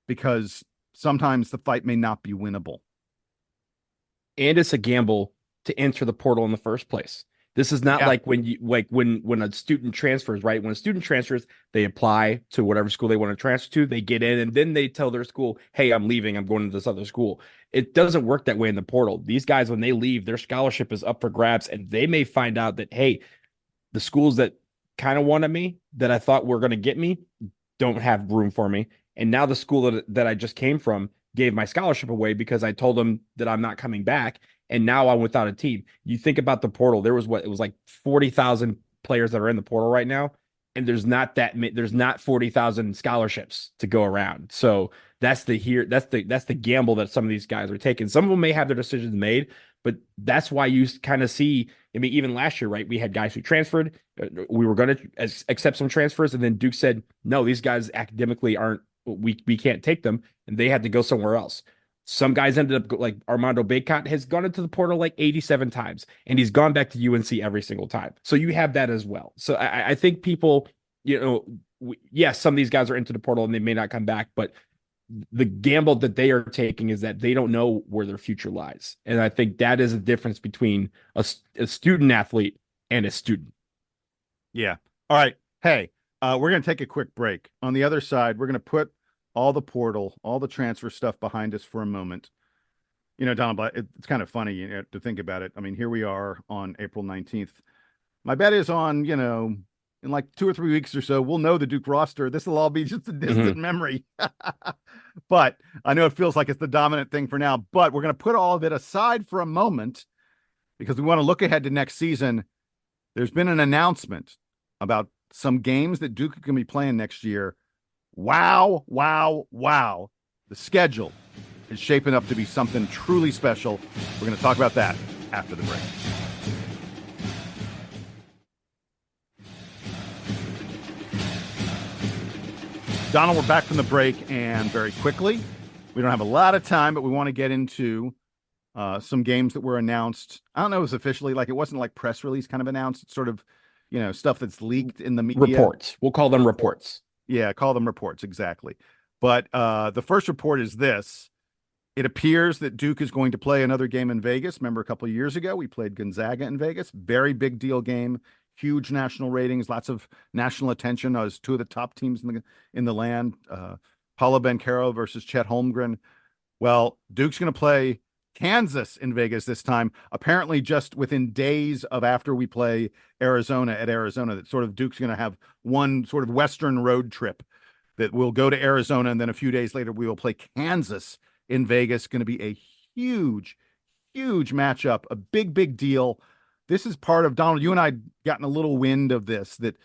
because sometimes the fight may not be winnable. And it's a gamble to enter the portal in the first place. This is not Yeah. like when a student transfers, right? When a student transfers, they apply to whatever school they want to transfer to, they get in, and then they tell their school, "Hey, I'm leaving. I'm going to this other school." It doesn't work that way in the portal. These guys, when they leave, their scholarship is up for grabs, and they may find out that, hey, the schools that kind of wanted me, that I thought were going to get me, don't have room for me. And now the school that I just came from gave my scholarship away because I told them that I'm not coming back. And now I'm without a team. You think about the portal. There was it was like 40,000 players that are in the portal right now. And there's not 40,000 scholarships to go around. So that's the gamble that some of these guys are taking. Some of them may have their decisions made, but that's why you kind of see, I mean, even last year, right? We had guys who transferred. We were going to accept some transfers, and then Duke said, no, these guys academically aren't, we can't take them, and they had to go somewhere else. Some guys ended up, like Armando Bacot has gone into the portal like 87 times, and he's gone back to UNC every single time. So you have that as well. So I think people, yes, some of these guys are into the portal and they may not come back, but the gamble that they are taking is that they don't know where their future lies. And I think that is a difference between a student athlete and a student. Yeah. All right. Hey, we're going to take a quick break. On the other side, we're going to put all the portal, all the transfer stuff behind us for a moment. Donald, it's kind of funny, to think about it. I mean, here we are on April 19th. My bet is on, in like 2 or 3 weeks or so, we'll know the Duke roster. This will all be just a distant memory. But I know it feels like it's the dominant thing for now, but we're going to put all of it aside for a moment because we want to look ahead to next season. There's been an announcement about some games that Duke can be playing next year. Wow, wow, wow. The schedule is shaping up to be something truly special. We're going to talk about that after the break. Donald, we're back from the break, and very quickly, we don't have a lot of time, but we want to get into some games that were announced. I don't know if it was officially, like it wasn't like press release kind of announced. It's sort of, stuff that's leaked in the media. Reports. We'll call them reports. Yeah, call them reports, exactly. But the first report is this. It appears that Duke is going to play another game in Vegas. Remember, a couple of years ago, we played Gonzaga in Vegas. Very big deal game. Huge national ratings, lots of national attention as two of the top teams in the land. Paulo Banchero versus Chet Holmgren. Well, Duke's going to play Kansas in Vegas this time. Apparently, just within days of after we play Arizona at Arizona, that sort of Duke's going to have one sort of Western road trip that we'll go to Arizona, and then a few days later we will play Kansas in Vegas. Going to be a huge, huge matchup, a big, big deal. This is part of, Donald, you and I gotten a little wind of this, that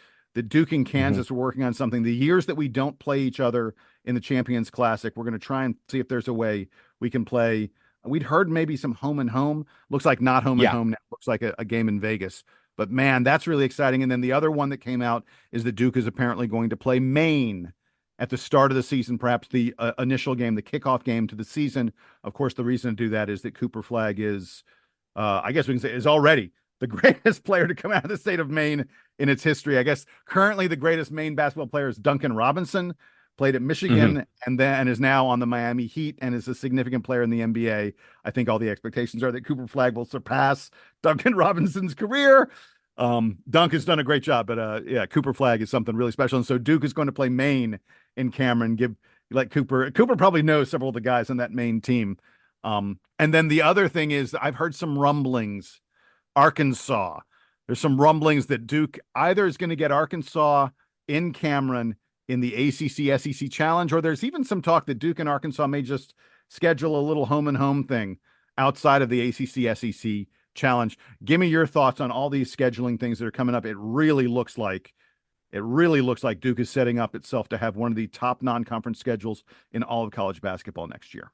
Duke and Kansas are working on something. The years that we don't play each other in the Champions Classic, we're going to try and see if there's a way we can play. We'd heard maybe some home and home. Looks like not home and home now. Looks like a game in Vegas. But man, that's really exciting. And then the other one that came out is that Duke is apparently going to play Maine at the start of the season, perhaps the initial game, the kickoff game to the season. Of course, the reason to do that is that Cooper Flagg is, I guess we can say, is already the greatest player to come out of the state of Maine in its history. I guess currently the greatest Maine basketball player is Duncan Robinson, played at Michigan and is now on the Miami Heat and is a significant player in the NBA. I think all the expectations are that Cooper Flagg will surpass Duncan Robinson's career. Dunk has done a great job, but yeah, Cooper Flagg is something really special. And so Duke is going to play Maine in Cameron, give You let Cooper. Cooper probably knows several of the guys on that Maine team. And then the other thing is I've heard some rumblings. Arkansas. There's some rumblings that Duke either is going to get Arkansas in Cameron in the ACC SEC Challenge, or there's even some talk that Duke and Arkansas may just schedule a little home and home thing outside of the ACC SEC Challenge. Give me your thoughts on all these scheduling things that are coming up. It really looks like Duke is setting up itself to have one of the top non-conference schedules in all of college basketball next year.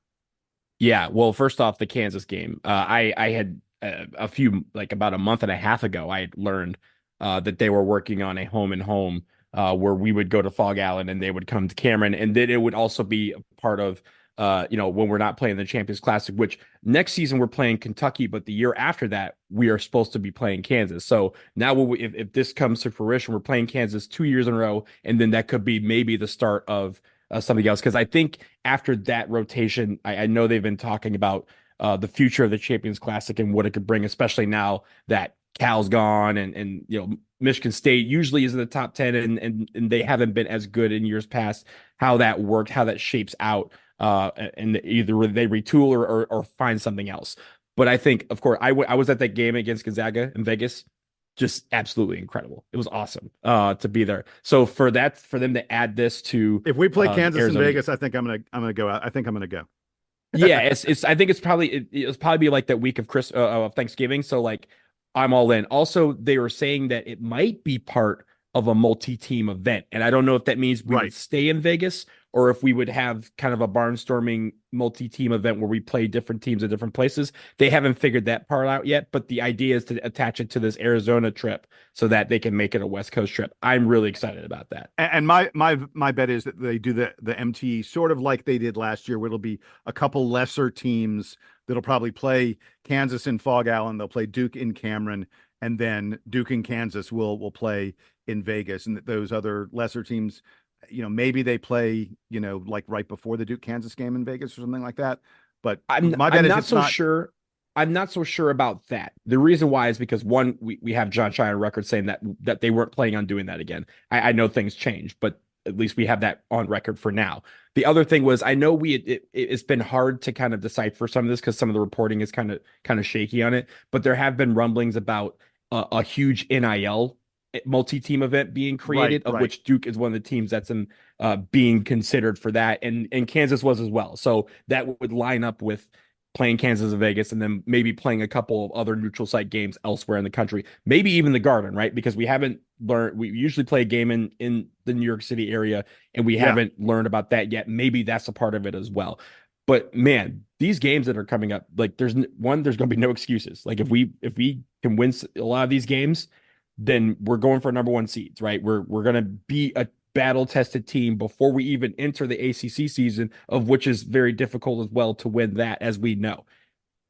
Yeah, well, first off, the Kansas game. I had a few, like about a month and a half ago, I had learned that they were working on a home and home where we would go to Fog Allen and they would come to Cameron, and then it would also be a part of when we're not playing the Champions Classic, which next season we're playing Kentucky, but the year after that we are supposed to be playing Kansas. So now if this comes to fruition, we're playing Kansas 2 years in a row, and then that could be maybe the start of something else. Because I think after that rotation, I know they've been talking about the future of the Champions Classic and what it could bring, especially now that Cal's gone and Michigan State usually is in the top 10 and they haven't been as good in years past. How that worked, how that shapes out, and either they retool or find something else. But I think, of course, I was at that game against Gonzaga in Vegas. Just absolutely incredible. It was awesome to be there. So for them to add this to If we play Kansas Arizona, in Vegas, I think I'm gonna go out. I think I'm gonna go. yeah, it's I think it's probably be like that week of Thanksgiving. So like I'm all in. Also, they were saying that it might be part of a multi-team event, and I don't know if that means we Right. would stay in Vegas or if we would have kind of a barnstorming multi-team event where we play different teams at different places. They haven't figured that part out yet, but the idea is to attach it to this Arizona trip so that they can make it a West Coast trip. I'm really excited about that. And my bet is that they do the MTE sort of like they did last year, where it'll be a couple lesser teams that'll probably play Kansas in Fog Allen. They'll play Duke in Cameron, and then Duke and Kansas will play in Vegas. And those other lesser teams, maybe they play, like right before the Duke Kansas game in Vegas or something like that. But my bet I'm is not it's so not. sure. I'm not so sure about that. The reason why is because one, we have John Shine on record saying that they weren't planning on doing that again. I know things change, but at least we have that on record for now. The other thing was I know it's been hard to kind of decipher some of this because some of the reporting is kind of shaky on it, but there have been rumblings about a huge NIL multi-team event being created, of which Duke is one of the teams that's being considered for that, and Kansas was as well. So that would line up with playing Kansas and Vegas, and then maybe playing a couple of other neutral site games elsewhere in the country, maybe even the Garden, right? Because we haven't learned. We usually play a game in the New York City area, and we haven't learned about that yet. Maybe that's a part of it as well. But man, these games that are coming up, like there's going to be no excuses. Like if we can win a lot of these games, then we're going for number one seeds, right? We're going to be a battle-tested team before we even enter the ACC season, of which is very difficult as well to win that, as we know.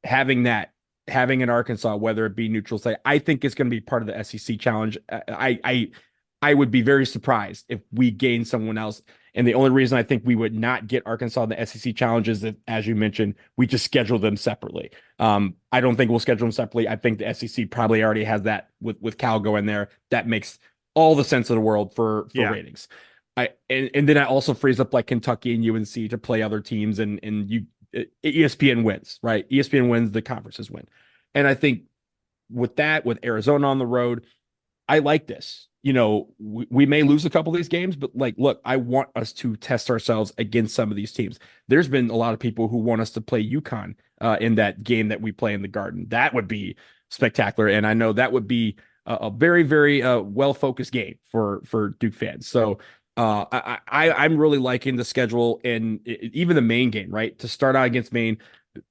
Having an Arkansas, whether it be neutral site, I think it's going to be part of the SEC challenge. I would be very surprised if we gain someone else. And the only reason I think we would not get Arkansas in the SEC challenge is that, as you mentioned, we just schedule them separately. I don't think we'll schedule them separately. I think the SEC probably already has that with Cal going there. That makes all the sense of the world for ratings. And then I also frees up like Kentucky and UNC to play other teams, and ESPN wins, right? ESPN wins, the conferences win. And I think with Arizona on the road, I like this. We may lose a couple of these games, but like, look, I want us to test ourselves against some of these teams. There's been a lot of people who want us to play UConn in that game that we play in the Garden. That would be spectacular. And I know that would be a very, very well-focused game for Duke fans. So I'm really liking the schedule and even the Maine game, right? To start out against Maine,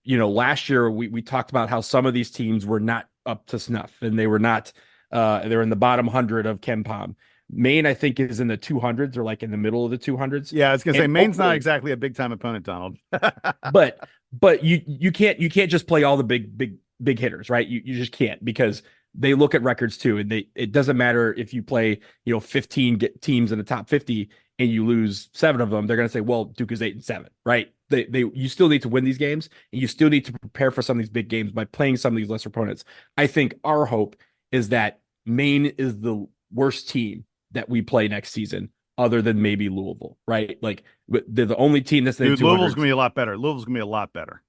last year we talked about how some of these teams were not up to snuff and they were not, they're in the bottom 100 of KenPom. Maine, I think, is in the 200s or like in the middle of the 200s. Yeah, I was gonna say Maine's not exactly a big time opponent, Donald. but you can't just play all the big hitters, right? You just can't, because they look at records too, and it doesn't matter if you play 15 teams in the top 50 and you lose 7 of them. They're going to say, well, Duke is 8-7, right? You still need to win these games, and you still need to prepare for some of these big games by playing some of these lesser opponents. I think our hope is that Maine is the worst team that we play next season, other than maybe Louisville, right? Like they're the only team that's in the Dude, Louisville's 200s. gonna be a lot better. Louisville's gonna be a lot better.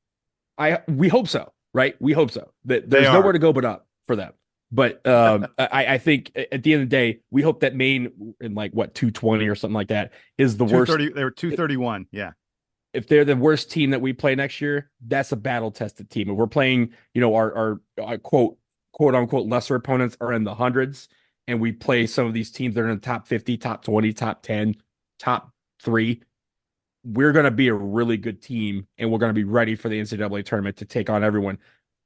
We hope so, right? We hope so. That They there's nowhere are to go but up for them. But I think at the end of the day, we hope that Maine in like what 220 or something like that is the worst. 230. They were 231. Yeah. If they're the worst team that we play next year, that's a battle tested team. If we're playing, our quote unquote lesser opponents are in the hundreds, and we play some of these teams that are in the top 50, top 20, top 10, top three, we're going to be a really good team, and we're going to be ready for the NCAA tournament to take on everyone.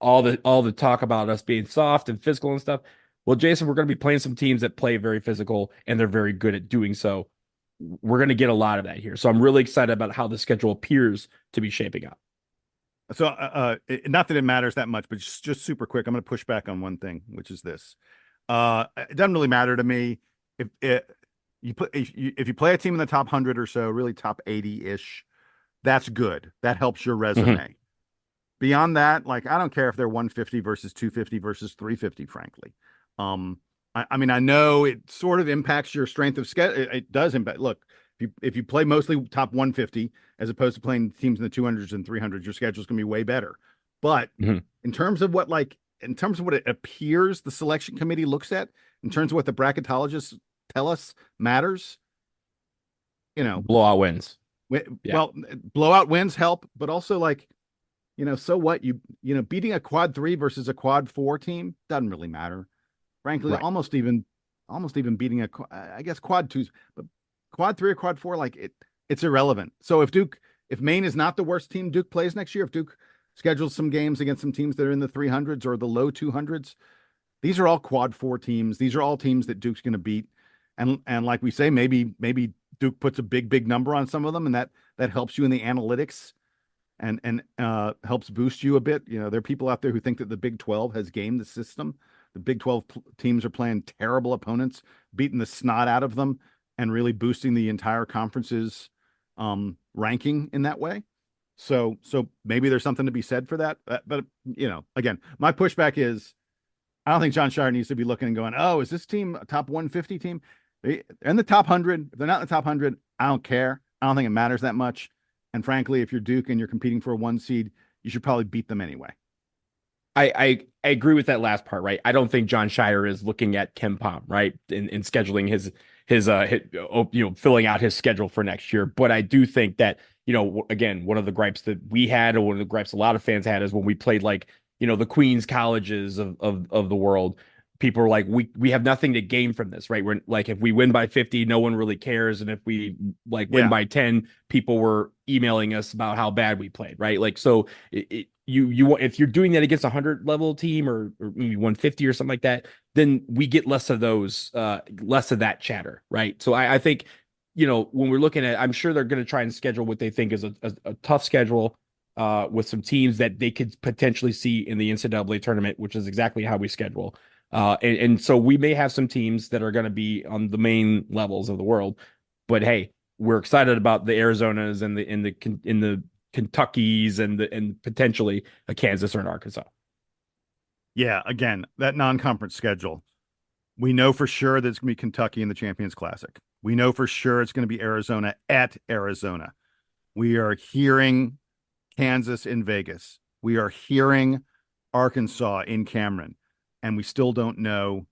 All the talk about us being soft and physical and stuff. Well, Jason, we're going to be playing some teams that play very physical, and they're very good at doing so. We're going to get a lot of that here. So I'm really excited about how the schedule appears to be shaping up. So, not that it matters that much, but just super quick, I'm going to push back on one thing, which is this. It doesn't really matter to me if you play a team in the top 100 or so, really top 80-ish, that's good. That helps your resume. Mm-hmm. Beyond that, like I don't care if they're 150 versus 250 versus 350, frankly. I mean, I know it sort of impacts your strength of schedule. It does impact. Look, if you play mostly top 150 as opposed to playing teams in the 200s and 300s, your schedule's going to be way better. But Mm-hmm. in terms of what it appears the selection committee looks at, in terms of what the bracketologists tell us matters, Blowout wins. Yeah. well, blowout wins help, but also so what beating a quad 3 versus a quad 4 team doesn't really matter. Frankly, Right. almost even beating I guess quad 2s, but quad 3 or quad 4, it's irrelevant. So if Maine is not the worst team Duke plays next year, if Duke schedules some games against some teams that are in the 300s or the low 200s, these are all quad 4 teams. These are all teams that Duke's going to beat. And like we say, maybe Duke puts a big number on some of them, and that helps you in the analytics and helps boost you a bit. There are people out there who think that the Big 12 has gamed the system. The Big 12 teams are playing terrible opponents, beating the snot out of them, and really boosting the entire conference's ranking in that way. So maybe there's something to be said for that. But again, my pushback is I don't think John Shire needs to be looking and going, oh, is this team a top 150 team? They're in the top 100. If they're not in the top 100, I don't care. I don't think it matters that much. And frankly, if you're Duke and you're competing for a 1 seed, you should probably beat them anyway. I agree with that last part, right? I don't think John Shire is looking at Ken Pom, right, in scheduling his filling out his schedule for next year. But I do think that, again, one of the gripes that we had, or one of the gripes a lot of fans had, is when we played the Queens colleges of the world. People are like, we have nothing to gain from this, right? We're like, if we win by 50, no one really cares, and if we win by 10, people were emailing us about how bad we played, right? Like, so you if you're doing that against a 100 level team or maybe 150 or something like that, then we get less of that chatter, right? So I think when we're looking at, I'm sure they're going to try and schedule what they think is a tough schedule with some teams that they could potentially see in the NCAA tournament, which is exactly how we schedule. And so we may have some teams that are going to be on the main levels of the world, but hey, we're excited about the Arizonas and the Kentuckys and potentially a Kansas or an Arkansas. Yeah, again, that non-conference schedule. We know for sure that it's going to be Kentucky in the Champions Classic. We know for sure it's going to be Arizona at Arizona. We are hearing Kansas in Vegas. We are hearing Arkansas in Cameron. And we still don't know.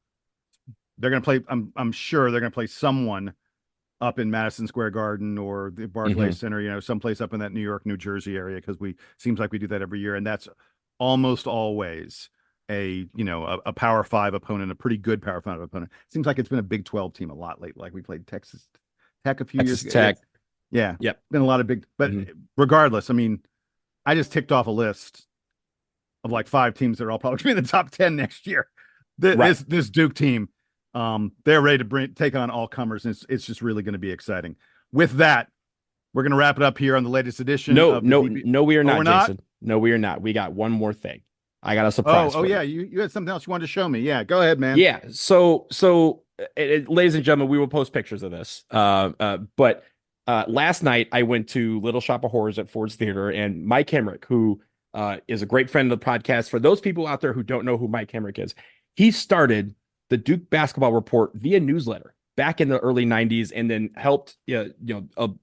They're going to play. I'm sure they're going to play someone up in Madison Square Garden or the Barclays Center, someplace up in that New York, New Jersey area, because seems like we do that every year. And that's almost always a Power 5 opponent, a pretty good Power 5 opponent. Seems like it's been a Big 12 team a lot lately. Like we played Texas Tech a few years ago. Tech. Yeah. Yep. Been a lot of big, but regardless, I mean, I just ticked off a list of 5 teams that are all probably going to be in the top 10 next year. This Duke team, they're ready to take on all comers, and it's just really going to be exciting. With that, we're going to wrap it up here on the latest edition. No, we are not, we're Jason. Not? No, we are not. We got one more thing. I got a surprise. Oh yeah, you had something else you wanted to show me. Yeah, go ahead, man. Yeah. So, ladies and gentlemen, we will post pictures of this. But last night I went to Little Shop of Horrors at Ford's Theater, and Mike Hemrick, who is a great friend of the podcast. For those people out there who don't know who Mike Hemrick is, he started the Duke Basketball Report via newsletter. back in the early 90s and then helped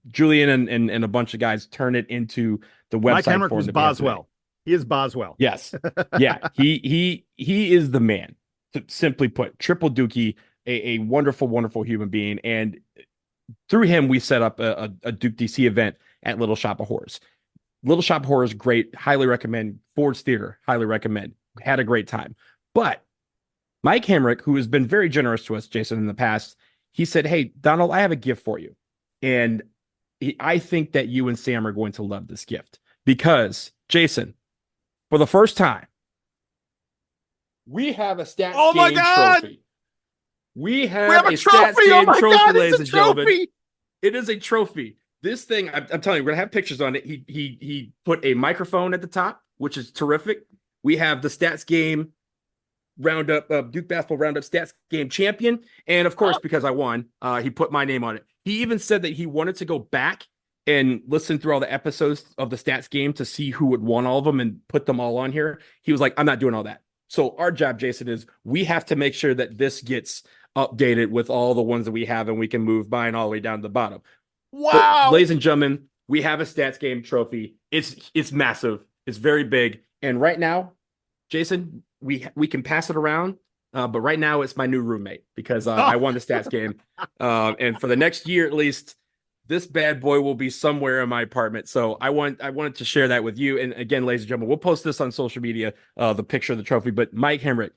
Julian and a bunch of guys turn it into the Mike website Hemrick form was that we have today. Boswell. He is Boswell. Yes. Yeah. He is the man, simply put. Triple Dookie, a wonderful, wonderful human being. And through him, we set up a Duke DC event at Little Shop of Horrors. Little Shop of Horrors, great. Highly recommend. Ford's Theater, highly recommend. Had a great time. But Mike Hemrick, who has been very generous to us, Jason, in the past, he said, "Hey, Donald, I have a gift for you. And I think that you and Sam are going to love this gift because, Jason, for the first time, we have a stats game trophy. We have a trophy. Stats game trophy, God, ladies and gentlemen. trophy. It is a trophy. This thing, I'm telling you, we're gonna have pictures on it. He put a microphone at the top, which is terrific. We have the Stats Game Roundup, Duke Basketball Roundup Stats Game champion, and of course, because I won, he put my name on it. He even said that he wanted to go back and listen through all the episodes of the Stats Game to see who had won all of them and put them all on here. He was like, "I'm not doing all that." So our job, Jason, is we have to make sure that this gets updated with all the ones that we have, and we can move mine all the way down to the bottom. Wow. But, ladies and gentlemen, we have a Stats Game trophy. It's massive. It's very big. And right now, Jason, we can pass it around. But right now, it's my new roommate because I won the Stats Game. And for the next year, at least, this bad boy will be somewhere in my apartment. So I wanted to share that with you. And again, ladies and gentlemen, we'll post this on social media, the picture of the trophy. But Mike Hemrick,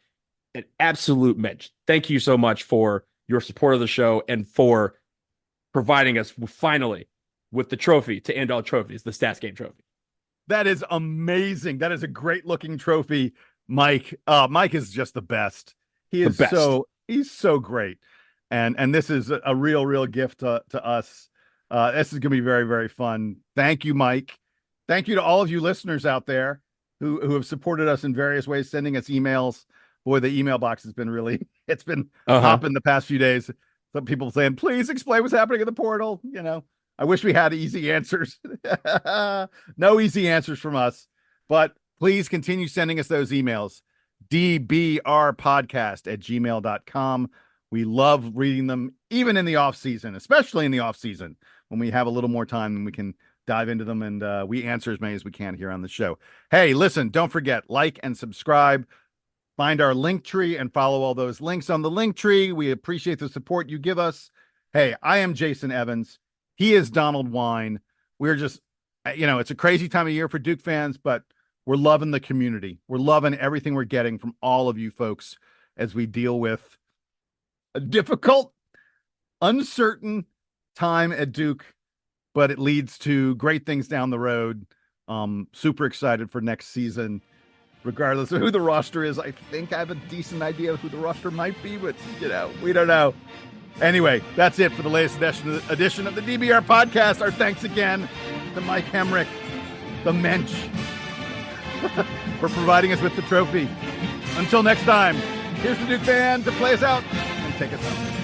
an absolute mensch. Thank you so much for your support of the show and for providing us finally with the trophy to end all trophies, the Stats Game trophy. That is amazing. That is a great looking trophy, Mike. Mike is just the best. He's so great. And this is a real gift to us. This is going to be very, very fun. Thank you, Mike. Thank you to all of you listeners out there who have supported us in various ways, sending us emails. Boy, the email box has been it's been hopping the past few days. Some people saying, "Please explain what's happening in the portal." I wish we had easy answers. No easy answers from us, but please continue sending us those emails. dbrpodcast@gmail.com. We love reading them, even in the off season, especially in the off season when we have a little more time and we can dive into them, and we answer as many as we can here on the show. Hey, listen, don't forget, like and subscribe. Find our link tree and follow all those links on the link tree. We appreciate the support you give us. Hey, I am Jason Evans. He is Donald Wine. We're just, it's a crazy time of year for Duke fans, but we're loving the community. We're loving everything we're getting from all of you folks as we deal with a difficult, uncertain time at Duke, but it leads to great things down the road. Super excited for next season. Regardless of who the roster is, I think I have a decent idea of who the roster might be, but, we don't know. Anyway, that's it for the latest edition of the DBR podcast. Our thanks again to Mike Hemrick, the mensch, for providing us with the trophy. Until next time, here's the Duke band to play us out and take us home.